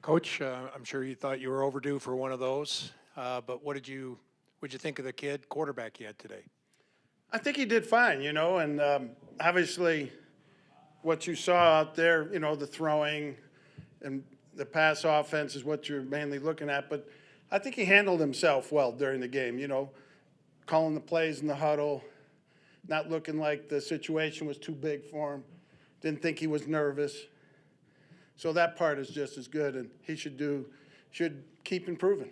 Coach, I'm sure you thought you were overdue for one of those, but what'd you think of the kid quarterback you had today? I think he did fine, and obviously what you saw out there, the throwing and the pass offense is what you're mainly looking at. But I think he handled himself well during the game, calling the plays in the huddle, not looking like the situation was too big for him, didn't think he was nervous. So that part is just as good, and he should keep improving.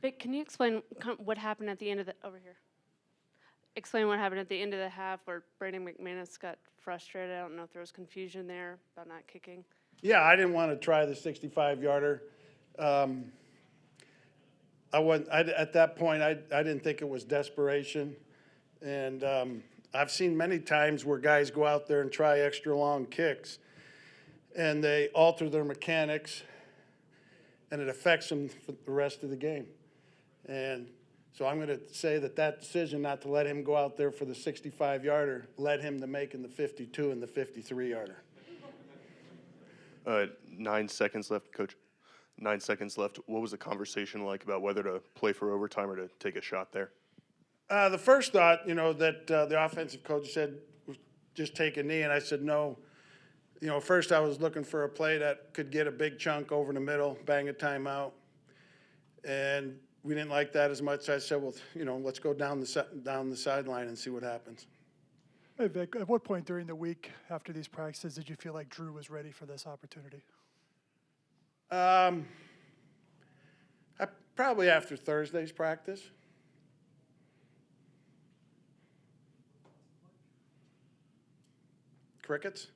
Vic, can you explain what happened at the end of the over here? Explain what happened at the end of the half where Brandon McManus got frustrated. I don't know if there was confusion there about not kicking. Yeah, I didn't want to try the 65-yarder. At that point, I didn't think it was desperation. And I've seen many times where guys go out there and try extra long kicks, and they alter their mechanics, and it affects them for the rest of the game. And so I'm going to say that decision not to let him go out there for the 65-yarder led him to making the 52 and the 53-yarder. 9 seconds left, Coach. 9 seconds left. What was the conversation like about whether to play for overtime or to take a shot there? The first thought, that the offensive coach said, was just take a knee, and I said no. First I was looking for a play that could get a big chunk over the middle, bang a timeout, and we didn't like that as much. I said, well, let's go down the sideline and see what happens. Hey, Vic, at what point during the week after these practices did you feel like Drew was ready for this opportunity? Probably after Thursday's practice. Crickets?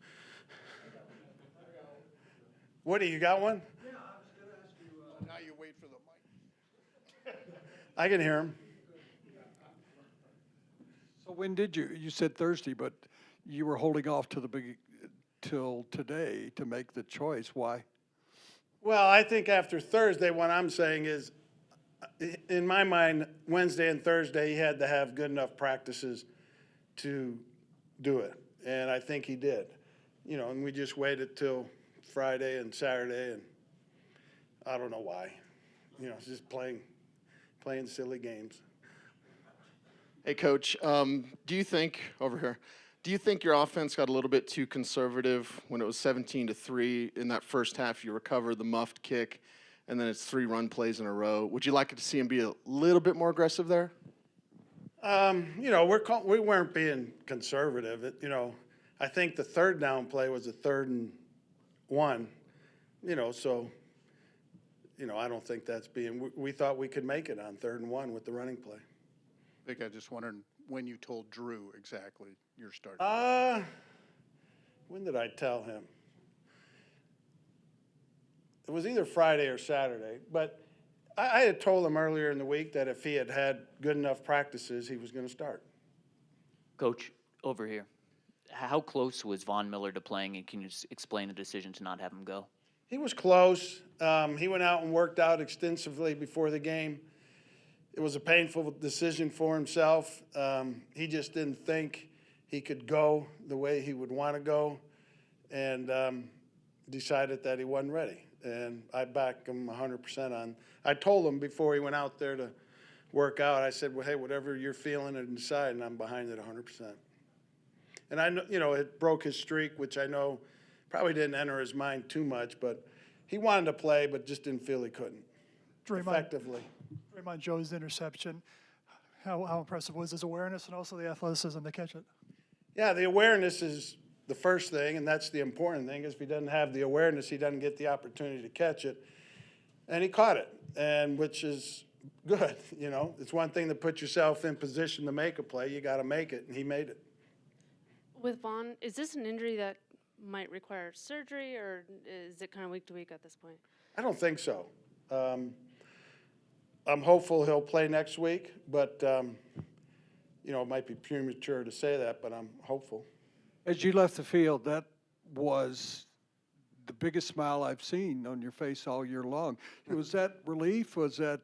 Woody, you got one? Yeah, I was going to ask you. Now you wait for the mic. I can hear him. So when did you said Thursday, but you were holding off till today to make the choice. Why? Well, I think after Thursday, what I'm saying is, in my mind, Wednesday and Thursday, he had to have good enough practices to do it. And I think he did. And we just waited till Friday and Saturday, and I don't know why. It's just playing silly games. Hey, Coach, do you think your offense got a little bit too conservative when it was 17-3 in that first half? You recovered the muffed kick, and then it's 3 run plays in a row. Would you like to see him be a little bit more aggressive there? We weren't being conservative. I think the third down play was a 3rd and 1. So I don't think that's being. We thought we could make it on 3rd and 1 with the running play. Vic, I just wondered when you told Drew exactly your start. When did I tell him? It was either Friday or Saturday, but I had told him earlier in the week that if he had had good enough practices, he was going to start. Coach, over here. How close was Von Miller to playing, and can you just explain the decision to not have him go? He was close. He went out and worked out extensively before the game. It was a painful decision for himself. He just didn't think he could go the way he would want to go, and decided that he wasn't ready. And I back him 100% on. I told him before he went out there to work out, I said, well, hey, whatever you're feeling and deciding, I'm behind it 100%. And I know, it broke his streak, which I know probably didn't enter his mind too much, but he wanted to play, but just didn't feel he couldn't effectively. Draymond Joe's interception, how impressive was his awareness and also the athleticism to catch it? Yeah, the awareness is the first thing, and that's the important thing, is if he doesn't have the awareness, he doesn't get the opportunity to catch it. And he caught it, and which is good. It's one thing to put yourself in position to make a play. You got to make it, and he made it. With Vonn, is this an injury that might require surgery, or is it kind of week to week at this point? I don't think so. I'm hopeful he'll play next week, but, it might be premature to say that, but I'm hopeful. As you left the field, that was the biggest smile I've seen on your face all year long. Was that relief? Was that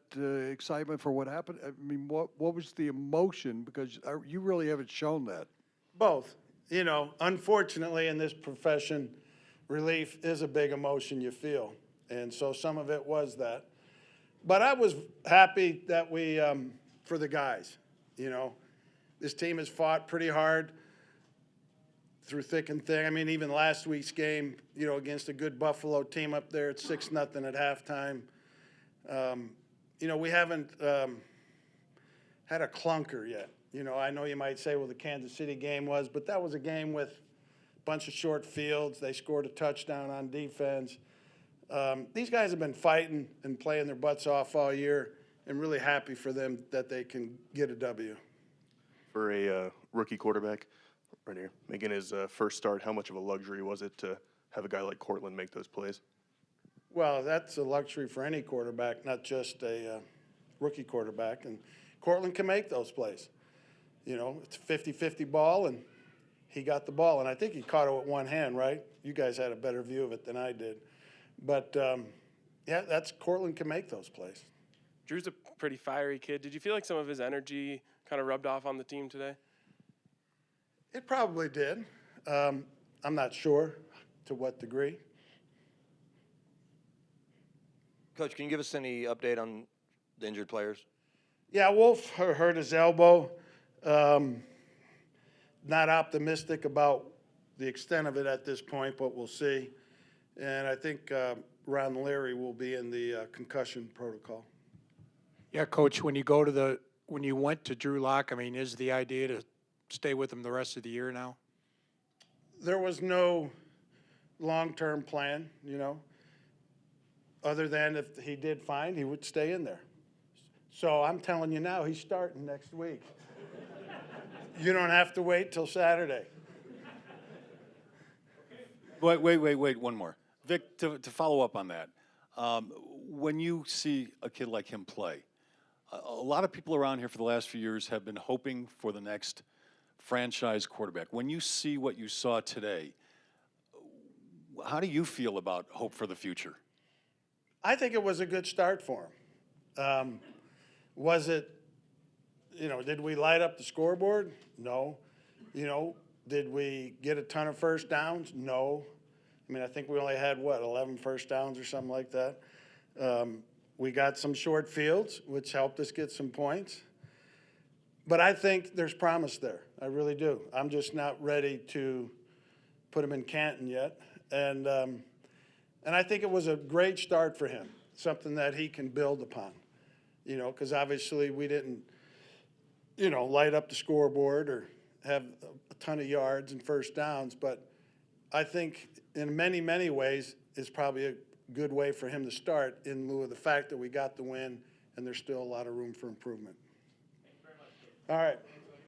excitement for what happened? I mean, what was the emotion? Because you really haven't shown that. Both. Unfortunately, in this profession, relief is a big emotion you feel. And so some of it was that. But I was happy that we, for the guys, you know, this team has fought pretty hard through thick and thin. I mean, even last week's game, you know, against a good Buffalo team up there, it's 6-0 at halftime. You know, we haven't had a clunker yet. You know, I know you might say, well, the Kansas City game was, but that was a game with a bunch of short fields. They scored a touchdown on defense. These guys have been fighting and playing their butts off all year, and really happy for them that they can get a W. For a rookie quarterback, right here, making his first start, how much of a luxury was it to have a guy like Cortland make those plays? Well, that's a luxury for any quarterback, not just a rookie quarterback. And Cortland can make those plays. You know, it's a 50-50 ball, and he got the ball. And I think he caught it with one hand, right? You guys had a better view of it than I did. But, yeah, that's Cortland can make those plays. Drew's a pretty fiery kid. Did you feel like some of his energy kind of rubbed off on the team today? It probably did. I'm not sure to what degree. Coach, can you give us any update on the injured players? Yeah, Wolf hurt his elbow. Not optimistic about the extent of it at this point, but we'll see. And I think Ron Leary will be in the concussion protocol. Yeah, Coach, when you went to Drew Lock, I mean, is the idea to stay with him the rest of the year now? There was no long-term plan, you know, other than if he did fine, he would stay in there. So I'm telling you now, he's starting next week. You don't have to wait till Saturday. Wait, one more. Vic, to follow up on that, when you see a kid like him play, a lot of people around here for the last few years have been hoping for the next franchise quarterback. When you see what you saw today, how do you feel about hope for the future? I think it was a good start for him. Was it, you know, did we light up the scoreboard? No. You know, did we get a ton of first downs? No. I mean, I think we only had, 11 first downs or something like that. We got some short fields, which helped us get some points. But I think there's promise there. I really do. I'm just not ready to put him in Canton yet. And I think it was a great start for him, something that he can build upon. You know, because obviously we didn't, you know, light up the scoreboard or have a ton of yards and first downs. But I think in many, many ways it's probably a good way for him to start in lieu of the fact that we got the win and there's still a lot of room for improvement. All right.